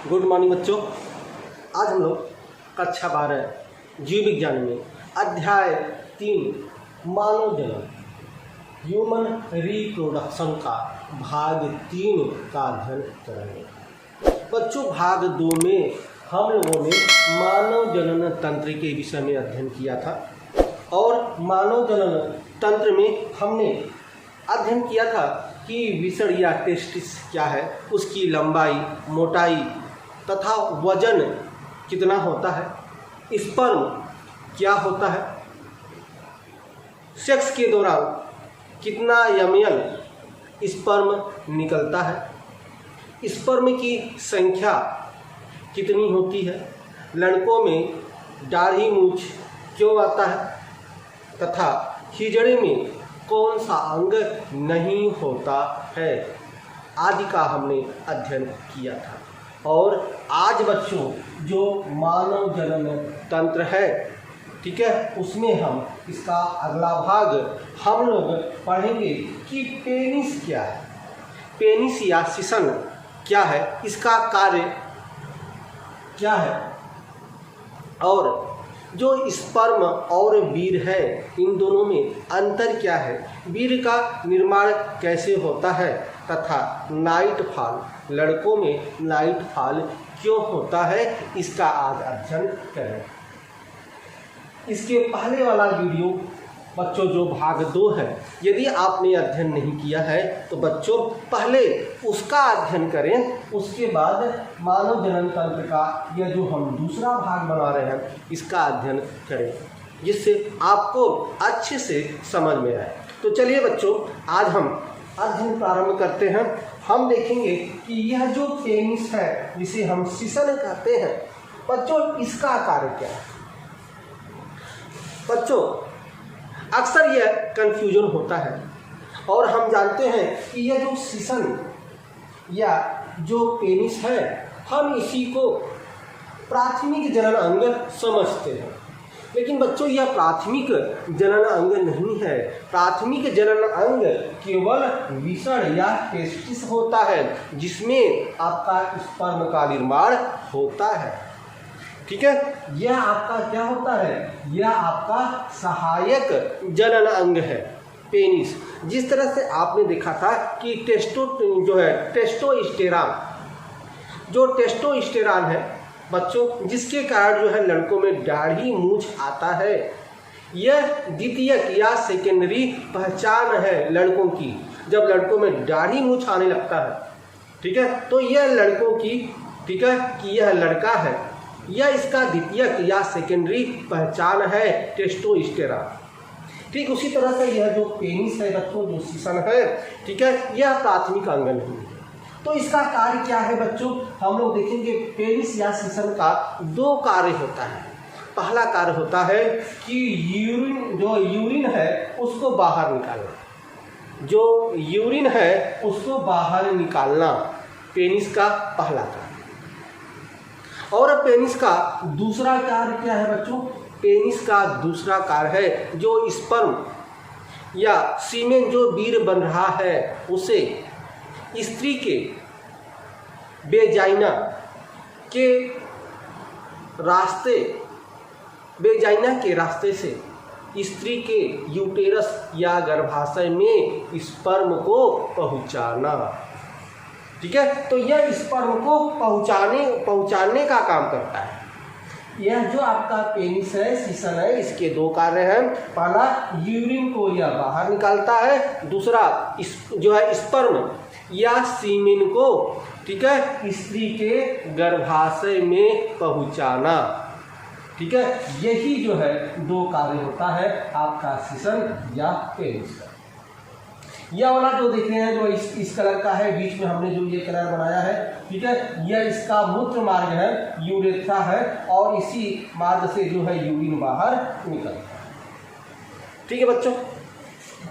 Good morning बच्चों। आज हम लोग कक्षा 12 जीव विज्ञान में अध्याय 3 मानव जनन ह्यूमन रिप्रोडक्शन का भाग 3 का अध्ययन करेंगे। बच्चों, भाग 2 में हम लोगों ने मानव जनन तंत्र के विषय में अध्ययन किया था और मानव जनन तंत्र में हमने अध्ययन किया था कि विषण या टेस्टिस क्या है, उसकी लंबाई, मोटाई तथा वजन कितना होता है, स्पर्म क्या होता है, सेक्स के दौरान कितना ml स्पर्म निकलता है, स्पर्म की संख्या कितनी होती है, लड़कों में दाढ़ी मूंछ क्यों आता है तथा हिजड़े में कौन सा अंग नहीं होता है आदि का हमने अध्ययन किया था। और आज बच्चों जो मानव जनन तंत्र है, ठीक है, उसमें हम इसका अगला भाग हम लोग पढ़ेंगे कि पेनिस क्या है, पेनिस या शिशन क्या है, इसका कार्य क्या है और जो स्पर्म और वीर है इन दोनों में अंतर क्या है, वीर का निर्माण कैसे होता है तथा नाइट फॉल, लड़कों में नाइट फॉल क्यों होता है, इसका आज अध्ययन करें। इसके पहले वाला वीडियो बच्चों जो भाग 2 है, यदि आपने अध्ययन नहीं किया है तो बच्चों पहले उसका अध्ययन करें, उसके बाद मानव जनन तंत्र का यह जो हम दूसरा भाग बना रहे हैं इसका अध्ययन करें, जिससे आपको अच्छे से समझ में आए। तो चलिए बच्चों, आज हम अध्ययन प्रारंभ करते हैं। हम देखेंगे कि यह जो पेनिस है जिसे हम शिशन कहते हैं, बच्चों इसका कार्य क्या है। बच्चों अक्सर यह कन्फ्यूजन होता है और हम जानते हैं कि यह जो शिशन या जो पेनिस है, हम इसी को प्राथमिक जनन अंग समझते हैं, लेकिन बच्चों यह प्राथमिक जनन अंग नहीं है। प्राथमिक जनन अंग केवल विषण या टेस्टिस होता है, जिसमें आपका स्पर्म का निर्माण होता है, ठीक है। यह आपका क्या होता है, यह आपका सहायक जनन अंग है पेनिस। जिस तरह से आपने देखा था कि टेस्टोस्टेरॉन है बच्चों, जिसके कारण जो है लड़कों में दाढ़ी मूंछ आता है, यह द्वितीयक या सेकेंडरी पहचान है लड़कों की। जब लड़कों में दाढ़ी मूंछ आने लगता है, ठीक है, तो यह लड़कों की, ठीक है, कि यह लड़का है, यह इसका द्वितीयक या सेकेंडरी पहचान है टेस्टोस्टेरॉन। ठीक उसी तरह से यह जो पेनिस है बच्चों, जो शिशन है, ठीक है, यह प्राथमिक अंग नहीं है। तो इसका कार्य क्या है बच्चों, हम लोग देखेंगे। पेनिस या शिशन का 2 कार्य होता है। पहला कार्य होता है कि यूरिन है उसको बाहर निकालना, जो यूरिन है उसको बाहर निकालना पेनिस का पहला कार्य। और पेनिस का दूसरा कार्य क्या है बच्चों, पेनिस का दूसरा कार्य है जो स्पर्म या सीमेन जो वीर बन रहा है उसे स्त्री के वेजाइना के रास्ते से स्त्री के यूटेरस या गर्भाशय में स्पर्म को पहुंचाना, ठीक है। तो यह स्पर्म को पहुंचाने का काम करता है। यह जो आपका पेनिस है, शिशन है, इसके 2 कार्य हैं। पहला यूरिन को यह बाहर निकालता है, दूसरा जो है स्पर्म या सीमेन को, ठीक है, स्त्री के गर्भाशय में पहुंचाना, ठीक है। यही जो है 2 कार्य होता है आपका शिशन या पेनिस का। यह वाला जो देख रहे हैं जो इस कलर का है, बीच में हमने जो ये कलर बनाया है, ठीक है, यह इसका मूत्र मार्ग है, यूरेथ्रा है, और इसी मार्ग से जो है यूरिन बाहर निकलता है, ठीक है बच्चों।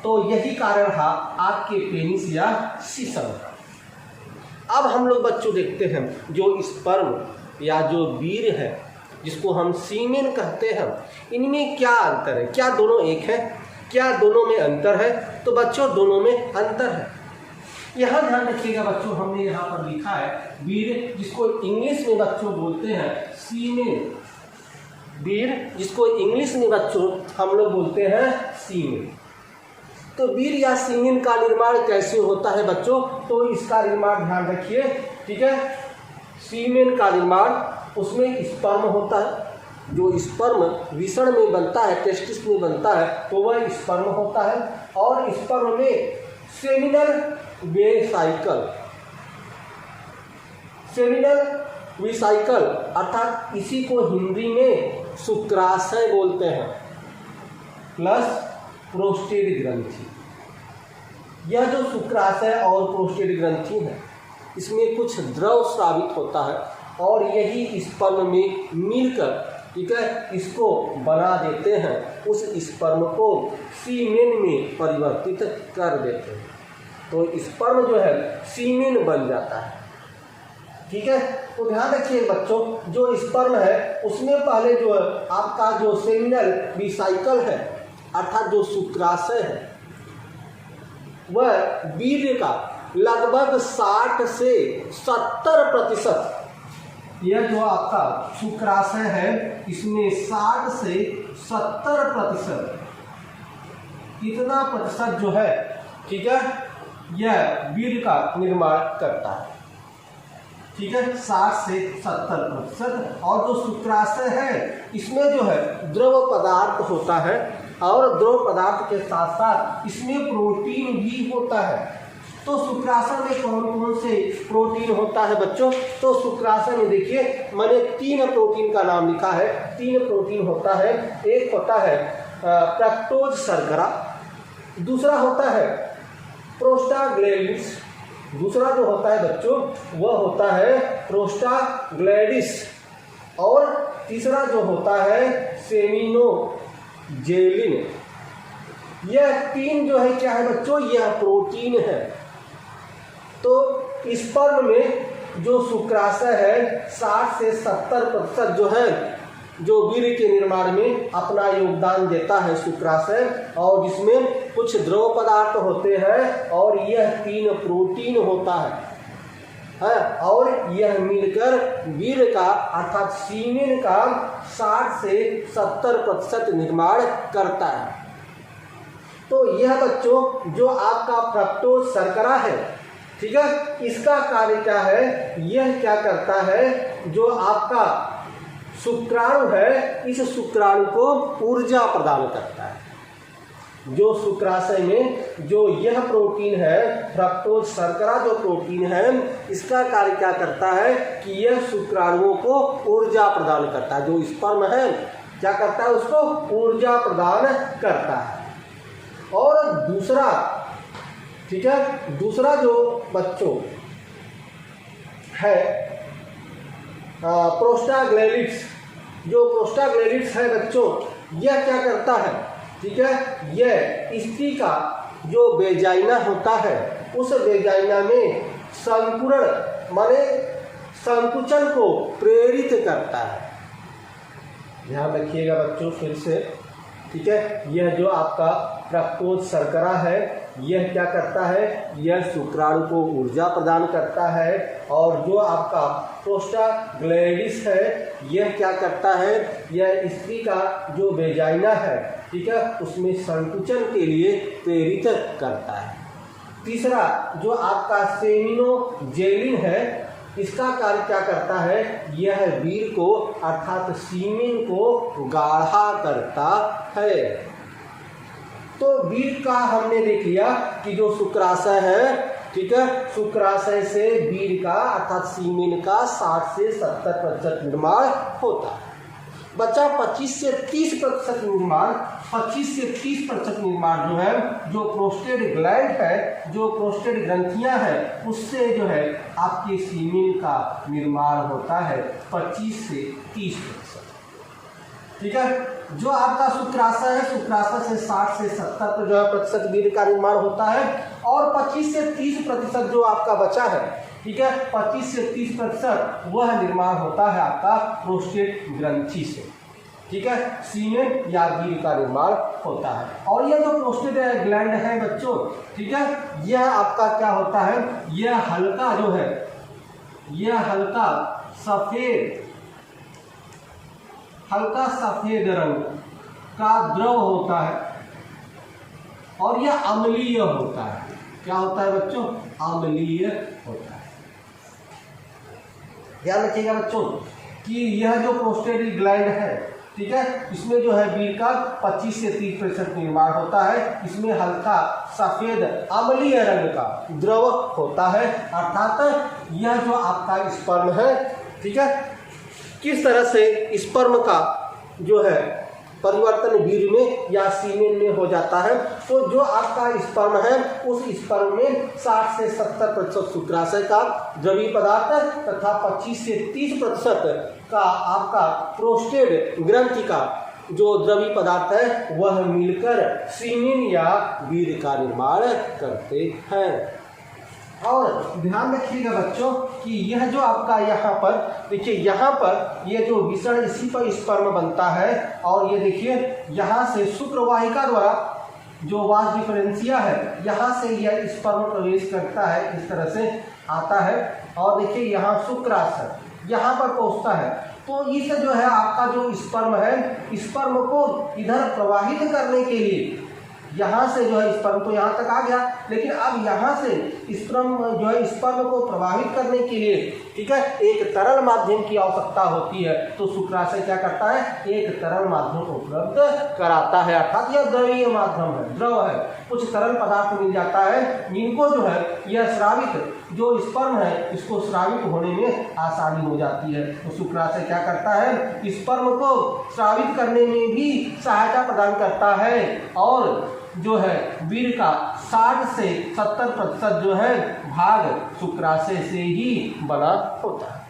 तो यही कारण रहा आपके पेनिस या शिशन का। अब हम लोग बच्चों देखते हैं जो स्पर्म या जो वीर है, जिसको हम सीमेन कहते हैं, इनमें क्या अंतर है, क्या दोनों एक है, क्या दोनों में अंतर है। तो बच्चों दोनों में अंतर है। यहाँ ध्यान रखिएगा बच्चों, हमने यहाँ पर लिखा है वीर, जिसको इंग्लिश में बच्चों बोलते हैं सीमेन। वीर जिसको इंग्लिश में बच्चों हम लोग बोलते हैं सीमेन। तो वीर या सीमेन का निर्माण कैसे होता है बच्चों, तो इसका निर्माण ध्यान रखिए, ठीक है। सीमेन का निर्माण, उसमें स्पर्म होता है, जो स्पर्म विषण में बनता है, टेस्टिस में बनता है, तो वह स्पर्म होता है। और स्पर्म में सेमिनल वेसाइकल अर्थात इसी को हिंदी में शुक्राशय बोलते हैं, प्लस प्रोस्टेट ग्रंथि। यह जो शुक्राशय और प्रोस्टेट ग्रंथि है, इसमें कुछ द्रव स्रावित होता है और यही स्पर्म में मिलकर, ठीक है, इसको बना देते हैं, उस स्पर्म को सीमेन में परिवर्तित कर देते हैं। तो स्पर्म जो है सीमेन बन जाता है, ठीक है। तो ध्यान रखिए बच्चों, जो स्पर्म है उसमें पहले जो है आपका जो सेमिनल वेसाइकल है, अर्थात जो शुक्राशय है, वह वीर्य का लगभग 60 से 70%, यह जो आपका शुक्राशय है इसमें 60 से 70% इतना प्रतिशत जो है, ठीक है, यह वीर्य का निर्माण करता है, ठीक है, 60 से 70%। और जो शुक्राशय है इसमें जो है द्रव पदार्थ होता है, और द्रव पदार्थ के साथ साथ इसमें प्रोटीन भी होता है। तो शुक्राशय में कौन कौन से प्रोटीन होता है बच्चों, तो शुक्राशय में देखिए मैंने 3 प्रोटीन का नाम लिखा है। 3 प्रोटीन होता है, एक होता है फ्रक्टोज शर्करा, दूसरा होता है प्रोस्टाग्लैंडिन्स, दूसरा जो होता है बच्चों वह होता है प्रोस्टाग्लैंडिस, और तीसरा जो होता है सेमिनोजेलिन। यह 3 जो है क्या है बच्चों, यह प्रोटीन है। तो स्पर्म में जो शुक्राशय है 60 से 70% जो है, जो वीर्य के निर्माण में अपना योगदान देता है शुक्राशय, और जिसमें कुछ द्रव पदार्थ होते हैं और यह 3 प्रोटीन होता है, और यह मिलकर वीर्य का अर्थात सीमेन का 60 से 70% निर्माण करता है। तो यह बच्चों जो आपका फ्रक्टोज शर्करा है, ठीक है, इसका कार्य क्या है, यह क्या करता है, जो आपका शुक्राणु है इस शुक्राणु को ऊर्जा प्रदान करता है। जो शुक्राशय में जो यह प्रोटीन है फ्रक्टोज शर्करा, जो प्रोटीन है, इसका कार्य क्या करता है कि यह शुक्राणुओं को ऊर्जा प्रदान करता है। जो स्पर्म है क्या करता है, उसको ऊर्जा प्रदान करता है। और दूसरा, ठीक है, दूसरा जो बच्चों है प्रोस्टाग्लैंडिन्स, जो प्रोस्टाग्लैंडिन्स है बच्चों, यह क्या करता है, ठीक है, यह स्त्री का जो वेजाइना होता है उस वेजाइना में संकुरण माने संकुचन को प्रेरित करता है। ध्यान रखिएगा बच्चों फिर से, ठीक है, यह जो आपका फ्रक्टोज शर्करा है यह क्या करता है, यह शुक्राणु को ऊर्जा प्रदान करता है। और जो आपका प्रोस्टाग्लैंडिस है यह क्या करता है, यह स्त्री का जो वेजाइना है, ठीक है, उसमें संकुचन के लिए प्रेरित करता है। तीसरा जो आपका सेमिनोजेलिन है, इसका कार्य क्या करता है, यह वीर्य को अर्थात सीमेन को गाढ़ा करता है। तो वीर्य का हमने देख लिया कि जो शुक्राशय है, ठीक है, शुक्राशय से वीर्य का अर्थात सीमेन का 60 से 70% निर्माण होता है। बचा 25 से 30% निर्माण। 25 से 30% निर्माण जो है, जो प्रोस्टेट ग्लैंड है, जो प्रोस्टेट ग्रंथियां हैं, उससे जो है आपके सीमेन का निर्माण होता है 25 से 30%, ठीक है। जो आपका शुक्राशय है, शुक्राशय से 60 से 70 जो है प्रतिशत वीर्य का निर्माण होता है, और 25 से 30% जो आपका बचा है, ठीक है, 25 से 30% वह निर्माण होता है आपका प्रोस्टेट ग्रंथि से, ठीक है, सीमेन या वीर्य का निर्माण होता है। और यह जो प्रोस्टेट ग्लैंड है बच्चों, ठीक है, यह आपका क्या होता है, यह हल्का जो है, यह हल्का सफेद रंग का द्रव होता है और यह अम्लीय होता है। क्या होता है बच्चों, अम्लीय होता है। ध्यान रखिएगा बच्चों कि यह जो प्रोस्टेट ग्लैंड है, ठीक है, इसमें जो है वीर का 25 से 30% निर्माण होता है। इसमें हल्का सफेद अम्लीय रंग का द्रव होता है, अर्थात यह जो आपका स्पर्म है, ठीक है, किस तरह से स्पर्म का जो है परिवर्तन वीर्य में या सीमेन में हो जाता है। तो जो आपका स्पर्म है, उस स्पर्म में 60 से 70% शुक्राशय का द्रवीय पदार्थ तथा 25 से 30% का आपका प्रोस्टेट ग्रंथि का जो द्रवीय पदार्थ है वह मिलकर सीमेन या वीर्य का निर्माण करते हैं। और ध्यान रखिएगा बच्चों कि यह जो आपका यहाँ पर देखिए, यहाँ पर यह जो विषण इसी पर स्पर्म बनता है और ये देखिए यहाँ से शुक्रवाहिका द्वारा जो वास डिफरेंशिया है, यहाँ से यह स्पर्म प्रवेश करता है, इस तरह से आता है और देखिए यहाँ शुक्राशय यहाँ पर पहुँचता है। तो इस जो है आपका जो स्पर्म है, स्पर्म को इधर प्रवाहित करने के लिए यहाँ से जो है स्पर्म तो यहाँ तक आ गया, लेकिन अब यहाँ से स्पर्म जो है स्पर्म को प्रवाहित करने के लिए, ठीक है, एक तरल माध्यम की आवश्यकता होती है। तो शुक्राशय क्या करता है, एक तरल माध्यम उपलब्ध कराता है, अर्थात यह द्रवीय माध्यम है, द्रव है, कुछ तरल पदार्थ मिल जाता है जिनको जो है यह स्रावित जो स्पर्म है इसको स्रावित होने में आसानी हो जाती है। तो शुक्राशय क्या करता है, स्पर्म को स्रावित करने में भी सहायता प्रदान करता है और जो है वीर्य का 60 से 70% जो है भाग शुक्राशय से ही बना होता है।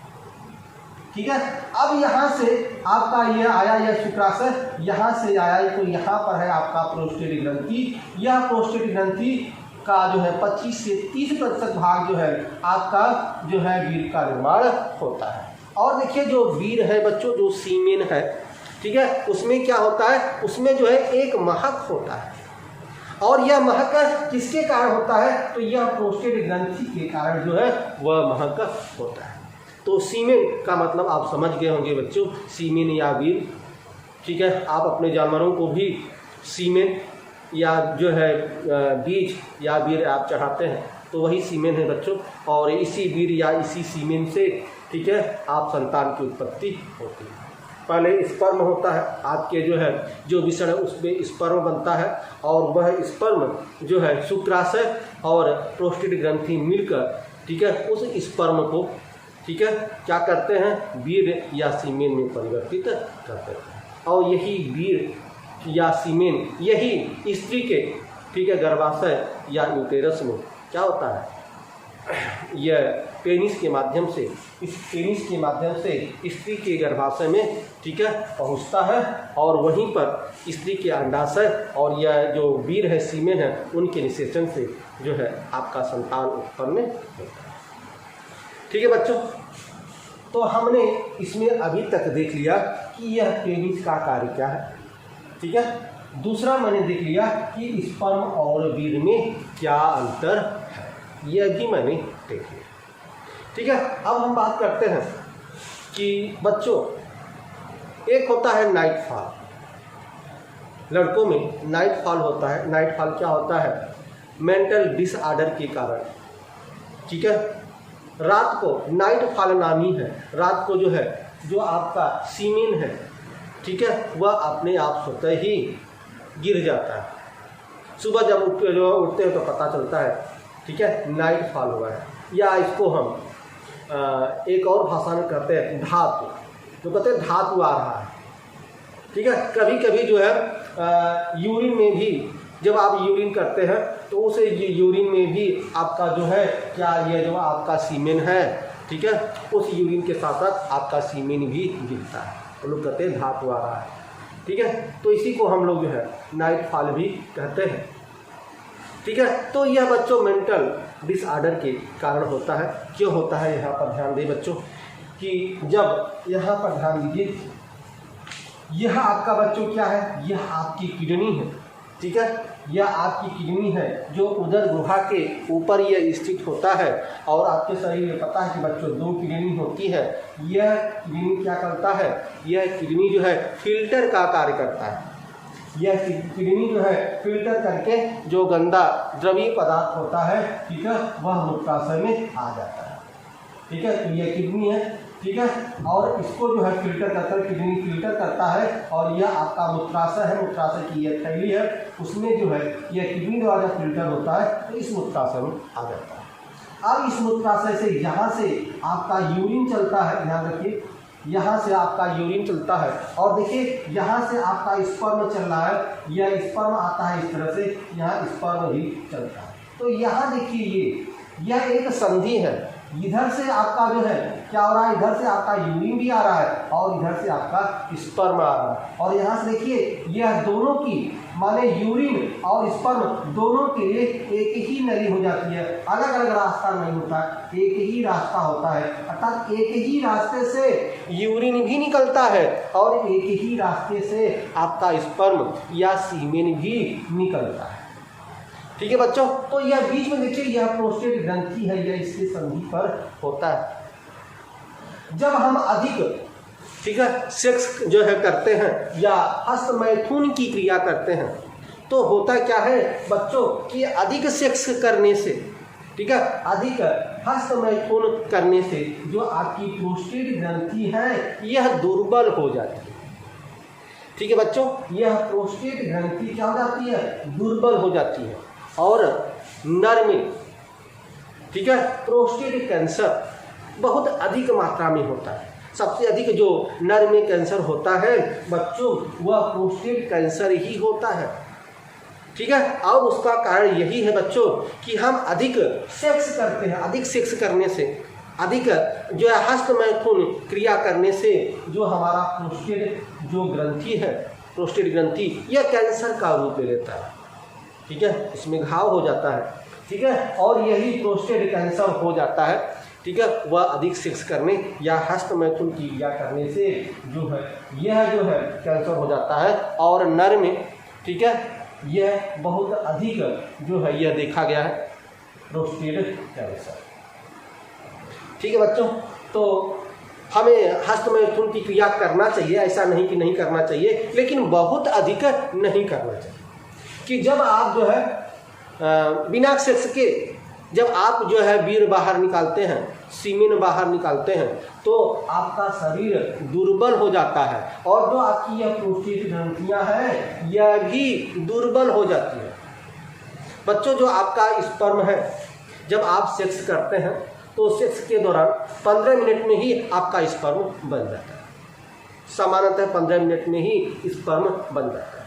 ठीक है, अब यहाँ से आपका यह आया, यह शुक्राशय यहाँ से आया, तो यहाँ पर है आपका प्रोस्टेट ग्रंथि। यह प्रोस्टेट ग्रंथि का जो है 25 से 30% भाग जो है आपका जो है वीर्य का निर्माण होता है। और देखिए जो वीर्य है बच्चों, जो सीमेन है, ठीक है, उसमें क्या होता है, उसमें जो है एक महक होता है और यह महक किसके कारण होता है, तो यह प्रोस्टेट ग्रंथि के कारण जो है वह महक होता है। तो सीमेन का मतलब आप समझ गए होंगे बच्चों, सीमेन या वीर्य, ठीक है। आप अपने जानवरों को भी सीमेन या जो है बीज या वीर्य आप चढ़ाते हैं तो वही सीमेन है बच्चों, और इसी वीर्य या इसी सीमेन से, ठीक है, आप संतान की उत्पत्ति होती है। पहले स्पर्म होता है आपके जो है जो विषण है उसमें स्पर्म बनता है और वह स्पर्म जो है शुक्राशय और प्रोस्टेट ग्रंथि मिलकर, ठीक है, उस स्पर्म को, ठीक है, क्या करते हैं, वीर्य या सीमेन में परिवर्तित करते हैं। और यही वीर्य या सीमेन यही स्त्री के, ठीक है, गर्भाशय या यूटेरस में क्या होता है, यह पेनिस के माध्यम से, इस पेनिस के माध्यम से स्त्री के गर्भाशय में, ठीक है, पहुंचता है और वहीं पर स्त्री के अंडाशय और यह जो वीर्य है, सीमेन है, उनके निषेचन से जो है आपका संतान उत्पन्न होता है। ठीक है बच्चों, तो हमने इसमें अभी तक देख लिया कि यह पेनिस का कार्य क्या है, ठीक है। दूसरा मैंने देख लिया कि स्पर्म और वीर्य में क्या अंतर है, यह भी मैंने देख लिया। ठीक है, अब हम बात करते हैं कि बच्चों एक होता है नाइट फॉल, लड़कों में नाइट फॉल होता है। नाइट फॉल क्या होता है, मेंटल डिसऑर्डर के कारण, ठीक है, रात को नाइट फॉल नामी है, रात को जो है जो आपका सीमेन है, ठीक है, वह अपने आप स्वतः ही गिर जाता है। सुबह जब उठते हैं तो पता चलता है, ठीक है, नाइट फॉल हुआ है। या इसको हम एक और भाषा में कहते हैं धातु, जो कहते हैं धातु आ रहा है, ठीक है। कभी कभी जो है यूरिन में भी, जब आप यूरिन करते हैं तो उस यूरिन में भी आपका जो है क्या, ये जो आपका सीमेन है, ठीक है, उस यूरिन के साथ साथ आपका सीमेन भी गिरता है, तो लोग कहते हैं धातु आ रहा है, ठीक है। तो इसी को हम लोग जो है नाइट फॉल भी कहते हैं, ठीक है। तो यह बच्चों मेंटल डिसऑर्डर के कारण होता है। क्यों होता है, यहाँ पर ध्यान दें बच्चों कि जब यहाँ पर ध्यान दीजिए, यह आपका बच्चों क्या है, यह आपकी किडनी है, ठीक है, यह आपकी किडनी है जो उदर गुहा के ऊपर यह स्थित होता है। और आपके शरीर में पता है कि बच्चों 2 किडनी होती है। यह किडनी क्या करता है, यह किडनी जो है फिल्टर का कार्य करता है। यह किडनी जो है फिल्टर करके जो गंदा द्रवीय पदार्थ होता है, ठीक है, वह मूत्राशय में आ जाता है। ठीक है, तो यह किडनी है, ठीक है, और इसको जो है फिल्टर करता है, किडनी फिल्टर करता है। और यह आपका मूत्राशय है, मूत्राशय की यह थैली है, उसमें जो है यह किडनी द्वारा फिल्टर होता है तो इस मूत्राशय में आ जाता है। अब इस मूत्राशय से यहाँ से आपका यूरिन चलता है, ध्यान रखिए, यहाँ से आपका यूरिन चलता है। और देखिए यहाँ से आपका स्पर्म चल रहा है, यह स्पर्म आता है इस तरह से, यहाँ स्पर्म भी चलता है। तो यहाँ देखिए यह एक संधि है। इधर से आपका जो है क्या हो रहा है, इधर से आपका यूरिन भी आ रहा है और इधर से आपका स्पर्म आ रहा है। और यहाँ से देखिए यह दोनों की माने यूरिन और स्पर्म दोनों के लिए एक ही नली हो जाती है, अलग अलग रास्ता नहीं होता, एक ही रास्ता होता है। अर्थात एक ही रास्ते से यूरिन भी निकलता है और एक ही रास्ते से आपका स्पर्म या सीमेन भी निकलता है। ठीक है बच्चों, तो यह बीच में देखिए यह प्रोस्टेट ग्रंथि है, यह इसके संधि पर होता है। जब हम अधिक, ठीक है, सेक्स जो है करते हैं या हस्तमैथुन की क्रिया करते हैं तो होता क्या है बच्चों कि अधिक सेक्स करने से, ठीक है, अधिक हस्तमैथुन करने से जो आपकी प्रोस्टेट ग्रंथि है यह दुर्बल हो जाती है। ठीक है बच्चों, यह प्रोस्टेट ग्रंथि क्या हो जाती है, दुर्बल हो जाती है। और नर में, ठीक है, प्रोस्टेट कैंसर बहुत अधिक मात्रा में होता है। सबसे अधिक जो नर में कैंसर होता है बच्चों वह प्रोस्टेट कैंसर ही होता है। ठीक है, और उसका कारण यही है बच्चों कि हम अधिक सेक्स करते हैं। अधिक सेक्स करने से, अधिक जो है हस्तमैथुन क्रिया करने से जो हमारा प्रोस्टेट जो ग्रंथि है, प्रोस्टेट ग्रंथि यह कैंसर का रूप ले लेता है। ठीक है, इसमें घाव हो जाता है। ठीक है, और यही प्रोस्टेट कैंसर हो जाता है। ठीक है, वह अधिक सेक्स करने या हस्तमैथुन की क्रिया करने से जो है यह जो है कैंसर हो जाता है। और नर में, ठीक है, यह बहुत अधिक जो है यह देखा गया है प्रोस्टेट कैंसर। ठीक है बच्चों, तो हमें हस्तमैथुन की क्रिया करना चाहिए, ऐसा नहीं कि नहीं करना चाहिए, लेकिन बहुत अधिक नहीं करना चाहिए। कि जब आप जो है बिना सेक्स के जब आप जो है वीर्य बाहर निकालते हैं, सीमेन बाहर निकालते हैं तो आपका शरीर दुर्बल हो जाता है और जो आपकी यह प्रोस्टेट ग्रंथियां हैं यह भी दुर्बल हो जाती है। बच्चों जो आपका स्पर्म है जब आप सेक्स करते हैं तो सेक्स के दौरान 15 मिनट में ही आपका स्पर्म बन जाता है। सामान्यतः 15 मिनट में ही स्पर्म बन जाता है।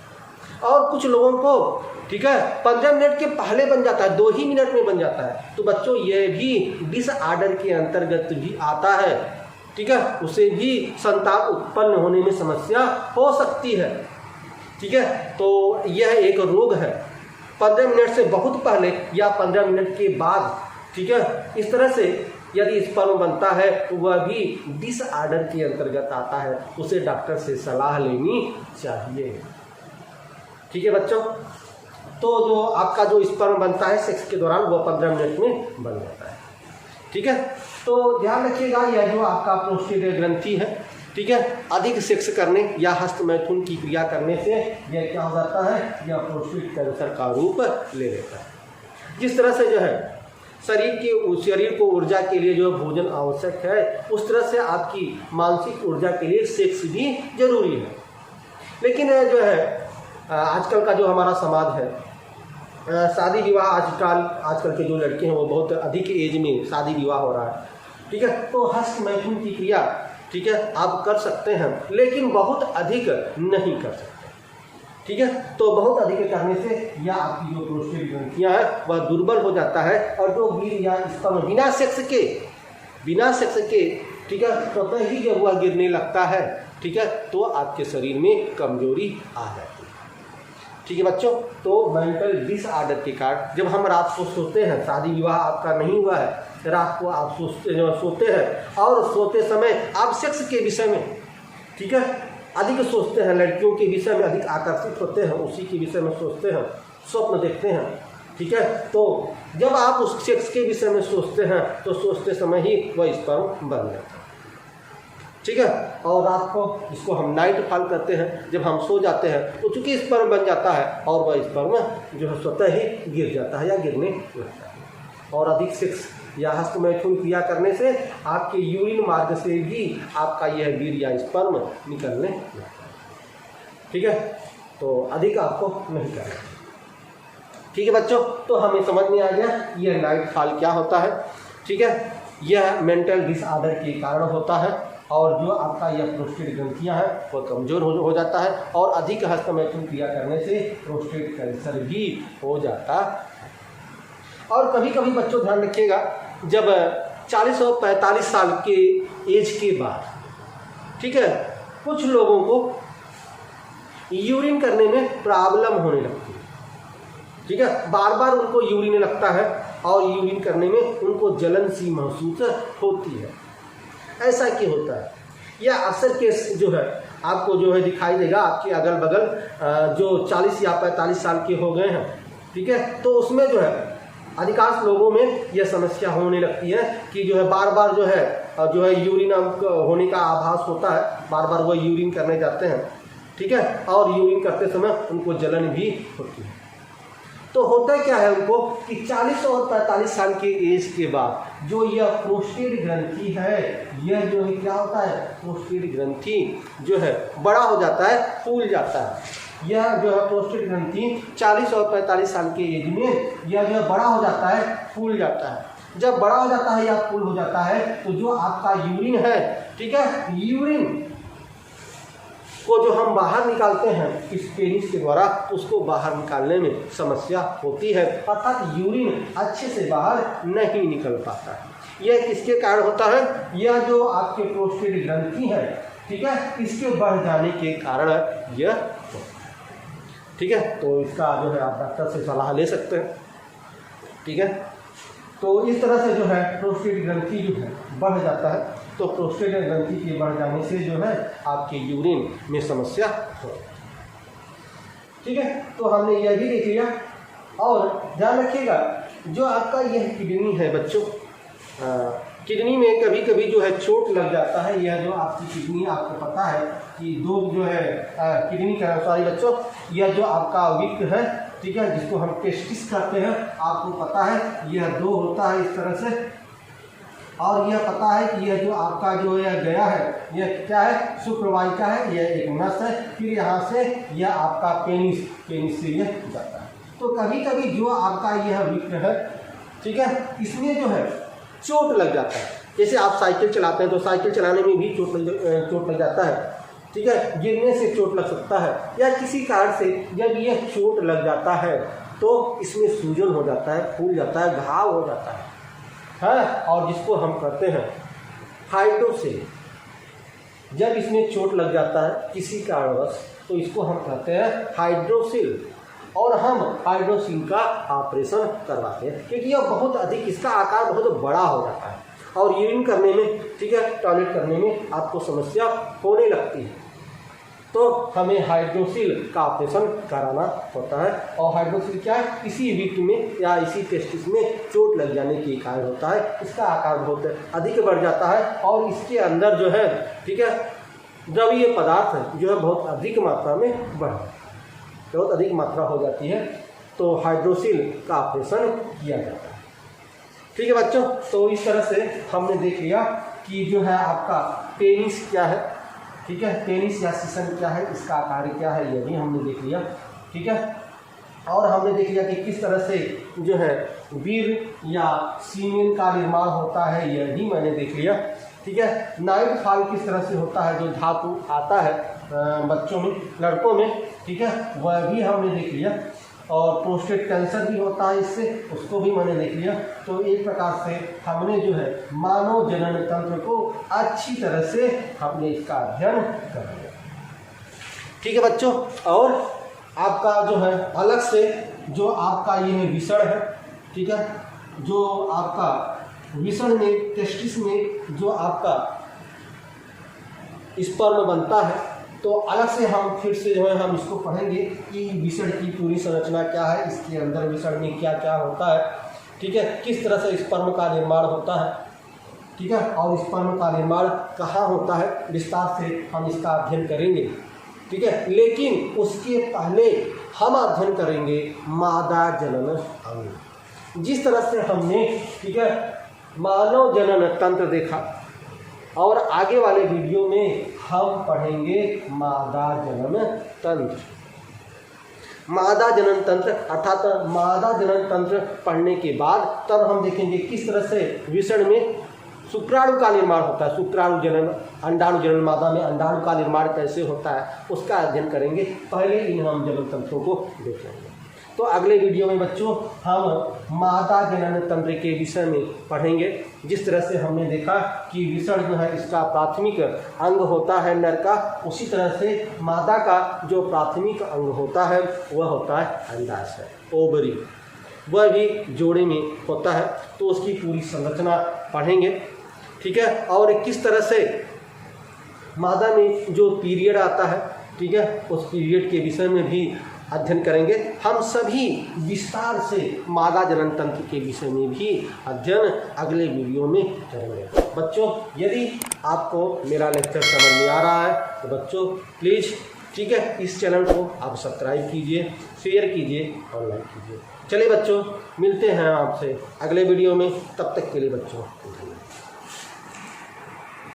और कुछ लोगों को, ठीक है, 15 मिनट के पहले बन जाता है, 2 ही मिनट में बन जाता है। तो बच्चों यह भी डिसऑर्डर के अंतर्गत भी आता है। ठीक है, उसे भी संतान उत्पन्न होने में समस्या हो सकती है। ठीक है, तो यह एक रोग है। 15 मिनट से बहुत पहले या 15 मिनट के बाद, ठीक है, इस तरह से यदि स्पर्म बनता है तो वह भी डिसऑर्डर के अंतर्गत आता है। उसे डॉक्टर से सलाह लेनी चाहिए। ठीक है बच्चों, तो जो आपका जो स्पर्म बनता है सेक्स के दौरान वो 15 मिनट में बन जाता है। ठीक है, तो ध्यान रखिएगा यह जो आपका प्रोस्टेट ग्रंथि है, ठीक है, अधिक सेक्स करने या हस्तमैथुन की क्रिया करने से यह क्या हो जाता है, यह प्रोस्टेट कैंसर का रूप ले लेता है। जिस तरह से जो है शरीर को ऊर्जा के लिए जो भोजन आवश्यक है उस तरह से आपकी मानसिक ऊर्जा के लिए सेक्स भी जरूरी है। लेकिन जो है आजकल का जो हमारा समाज है, शादी विवाह आजकल के जो लड़के हैं वो बहुत अधिक एज में शादी विवाह हो रहा है। ठीक है, तो हस्तमैथुन की क्रिया, ठीक है, आप कर सकते हैं लेकिन बहुत अधिक नहीं कर सकते। ठीक है, तो बहुत अधिक करने से या आपकी जो प्रोस्टेट ग्रंथियां हैं वह दुर्बल हो जाता है और जो वीर्य या स्पर्म बिना सेक्स के, ठीक है, स्वतः ही जब वह गिरने लगता है, ठीक है, तो आपके शरीर में कमजोरी आ जाती है। ठीक है बच्चों, तो मेंटल डिसऑर्डर के कारण जब हम रात को सोते हैं, शादी विवाह आपका नहीं हुआ है, रात को आप सोते हैं और सोते समय आप सेक्स के विषय में, ठीक है, अधिक सोचते हैं, लड़कियों के विषय में अधिक आकर्षित होते हैं, उसी के विषय में सोचते हैं, स्वप्न देखते हैं। ठीक है, तो जब आप उस सेक्स के विषय में सोचते हैं तो सोचते समय ही वह स्पर्म बन जाता है। ठीक है, और रात को इसको हम नाइट फॉल करते हैं, जब हम सो जाते हैं तो चूंकि स्पर्म बन जाता है और वह स्पर्म जो है स्वतः ही गिर जाता है या गिरने लगता है। और अधिक सेक्स या हस्तमैथुन क्रिया करने से आपके यूरिन मार्ग से भी आपका यह वीर्य या स्पर्म निकलने लगता है। ठीक है, तो अधिक आपको नहीं करना। ठीक है बच्चों, तो हमें समझ में आ गया यह नाइट फॉल क्या होता है। ठीक है, यह मेंटल डिसऑर्डर के कारण होता है और जो आपका यह प्रोस्टेट ग्रंथियां हैं वो कमज़ोर हो जाता है और अधिक हस्तमैथुन क्रिया करने से प्रोस्टेट कैंसर भी हो जाता है। और कभी कभी बच्चों ध्यान रखिएगा, जब 40 और 45 साल के एज के बाद, ठीक है, कुछ लोगों को यूरिन करने में प्रॉब्लम होने लगती है। ठीक है, बार बार उनको यूरिन लगता है और यूरिन करने में उनको जलन सी महसूस होती है। ऐसा क्यों होता है? यह अक्सर केस जो है आपको जो है दिखाई देगा आपके अगल बगल जो 40 या 45 साल के हो गए हैं। ठीक है, तो उसमें जो है अधिकांश लोगों में यह समस्या होने लगती है कि जो है बार बार जो है यूरिन होने का आभास होता है, बार बार वो यूरिन करने जाते हैं। ठीक है, और यूरिन करते समय उनको जलन भी होती है। तो होता क्या है उनको कि 40 और 45 साल के एज के बाद जो यह प्रोस्टेट ग्रंथि है, यह जो है क्या होता है, प्रोस्टेट ग्रंथि जो है बड़ा हो जाता है, फूल जाता है। यह जो है प्रोस्टेट ग्रंथि 40 और 45 साल के एज में यह जो है बड़ा हो जाता है, फूल जाता है। जब बड़ा हो जाता है या फूल हो जाता है तो जो आपका यूरिन है, ठीक है, यूरिन को जो हम बाहर निकालते हैं इस पेनिस के द्वारा, उसको बाहर निकालने में समस्या होती है, अर्थात यूरिन अच्छे से बाहर नहीं निकल पाता है। यह किसके कारण होता है? यह जो आपके प्रोस्टेट ग्रंथि है, ठीक है, इसके बढ़ जाने के कारण यह। ठीक है, तो इसका जो है आप डॉक्टर से सलाह ले सकते हैं। ठीक है, तो इस तरह से जो है प्रोस्टेट ग्रंथि जो है बढ़ जाता है। तो प्रोस्टेट ग्रंथि के बढ़ जाने से जो है आपके यूरिन में समस्या हो। ठीक है, तो हमने यह भी देख लिया। और ध्यान रखिएगा, जो आपका यह किडनी है बच्चों, किडनी में कभी कभी जो है चोट लग जाता है। यह जो आपकी किडनी, आपको पता है कि दो जो है किडनी का, सॉरी बच्चों, यह जो आपका विक है, ठीक है, जिसको हम टेस्टिस कहते हैं, आपको पता है यह दो होता है इस तरह से। और यह पता है कि यह जो आपका जो यह गया है, यह क्या है, शुक्रवाहिका है, यह एक नस है। फिर यहाँ से यह आपका पेनिस से यह जाता है। तो कभी कभी जो आपका यह विक है, ठीक है, इसमें जो है चोट लग जाता है। जैसे आप साइकिल चलाते हैं तो साइकिल चलाने में भी चोट लग जाता है। ठीक है, गिरने से चोट लग सकता है, या किसी कारण से जब यह चोट लग जाता है तो इसमें सूजन हो जाता है, फूल जाता है, घाव हो जाता है, और जिसको हम कहते हैं हाइड्रोसिल। जब इसमें चोट लग जाता है किसी कारणवश तो इसको हम कहते हैं हाइड्रोसिल, और हम हाइड्रोसिल का ऑपरेशन करवाते हैं क्योंकि यह बहुत अधिक, इसका आकार बहुत बड़ा हो जाता है और यूरिन करने में, ठीक है, टॉयलेट करने में आपको समस्या होने लगती है। तो हमें हाइड्रोसिल का ऑपरेशन कराना होता है। और हाइड्रोसिल क्या है, इसी विक में या इसी टेस्टिस में चोट लग जाने के कारण होता है। इसका आकार बहुत अधिक बढ़ जाता है और इसके अंदर जो है, ठीक है, द्रवीय पदार्थ जो है बहुत अधिक मात्रा में बहुत अधिक मात्रा हो जाती है। तो हाइड्रोसिल का ऑपरेशन किया जाता है। ठीक है बच्चों, तो इस तरह से हमने देख लिया कि जो है आपका पेनिस क्या है, ठीक है, पेनिस या सीसन क्या है, इसका आकार क्या है, यह भी हमने देख लिया। ठीक है, और हमने देख लिया कि किस तरह से जो है वीर्य या सीमेन का निर्माण होता है, यह भी मैंने देख लिया। ठीक है, नाइट फॉल किस तरह से होता है, जो धातु आता है बच्चों में, लड़कों में, ठीक है, वह भी हमने देख लिया। और प्रोस्टेट कैंसर भी होता है इससे, उसको भी मैंने देख लिया। तो एक प्रकार से हमने जो है मानव जनन तंत्र को अच्छी तरह से हमने इसका अध्ययन कर लिया। ठीक है बच्चों, और आपका जो है अलग से जो आपका ये विषण है, ठीक है, जो आपका विषण में, टेस्टिस में जो आपका स्पर्म बनता है, तो अलग से हम फिर से जो है हम इसको पढ़ेंगे कि विषण की पूरी संरचना क्या है, इसके अंदर विषण में क्या क्या होता है, ठीक है, किस तरह से स्पर्म का निर्माण होता है, ठीक है, और स्पर्म का निर्माण कहाँ होता है, विस्तार से हम इसका अध्ययन करेंगे, ठीक है। लेकिन उसके पहले हम अध्ययन करेंगे मादा जनन अंग। जिस तरह से हमने, ठीक है, मानव जनन तंत्र देखा और आगे वाले वीडियो में हम पढ़ेंगे मादा जनन तंत्र। मादा जनन तंत्र अर्थात मादा जनन तंत्र पढ़ने के बाद तब हम देखेंगे किस तरह से विषण में शुक्राणु का निर्माण होता है, शुक्राणु जनन, अंडाणु जनन, मादा में अंडाणु का निर्माण कैसे होता है उसका अध्ययन करेंगे। पहले इन हम जनन तंत्रों को देख लेंगे। तो अगले वीडियो में बच्चों हम मादा जनन तंत्र के विषय में पढ़ेंगे। जिस तरह से हमने देखा कि विषण जो है इसका प्राथमिक अंग होता है नर का, उसी तरह से मादा का जो प्राथमिक अंग होता है वह होता है अंडाशय, ओवरी, वह भी जोड़े में होता है। तो उसकी पूरी संरचना पढ़ेंगे, ठीक है, और किस तरह से मादा में जो पीरियड आता है, ठीक है, उस पीरियड के विषय में भी अध्ययन करेंगे। हम सभी विस्तार से मादा जनन तंत्र के विषय में भी अध्ययन अगले वीडियो में करेंगे। बच्चों, यदि आपको मेरा लेक्चर समझ में आ रहा है तो बच्चों प्लीज़, ठीक है, इस चैनल को आप सब्सक्राइब कीजिए, शेयर कीजिए और लाइक कीजिए। चलिए बच्चों, मिलते हैं आपसे अगले वीडियो में, तब तक के लिए बच्चों।